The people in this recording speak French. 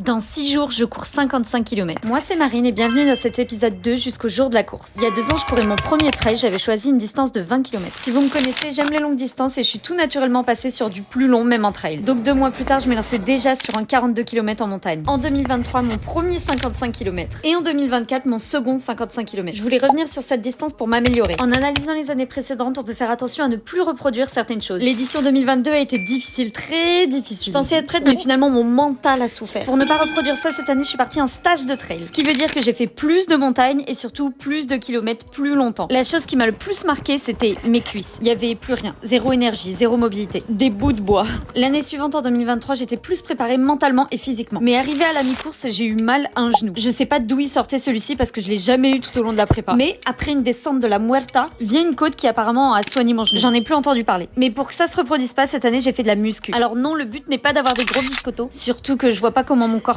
Dans 6 jours, je cours 55 km. Moi, c'est Marine et bienvenue dans cet épisode 2 jusqu'au jour de la course. Il y a 2 ans, je courais mon premier trail, j'avais choisi une distance de 20 km. Si vous me connaissez, j'aime les longues distances et je suis tout naturellement passée sur du plus long, même en trail. Donc 2 mois plus tard, je m'ai lancée déjà sur un 42 km en montagne. En 2023, mon premier 55 km. Et en 2024, mon second 55 km. Je voulais revenir sur cette distance pour m'améliorer. En analysant les années précédentes, on peut faire attention à ne plus reproduire certaines choses. L'édition 2022 a été difficile, très difficile. Je pensais être prête, mais finalement, mon mental a souffert. Pour ne pas reproduire ça cette année, je suis partie en stage de trail. Ce qui veut dire que j'ai fait plus de montagnes et surtout plus de kilomètres plus longtemps. La chose qui m'a le plus marqué, c'était mes cuisses. Il y avait plus rien. Zéro énergie, zéro mobilité. Des bouts de bois. L'année suivante, en 2023, j'étais plus préparée mentalement et physiquement. Mais arrivée à la mi-course, j'ai eu mal à un genou. Je sais pas d'où il sortait celui-ci parce que je l'ai jamais eu tout au long de la prépa. Mais après une descente de la Muerta, vient une côte qui apparemment a soigné mon genou. J'en ai plus entendu parler. Mais pour que ça se reproduise pas, cette année, j'ai fait de la muscu. Alors non, le but n'est pas d'avoir des gros biscottos. Surtout que je vois pas comment mon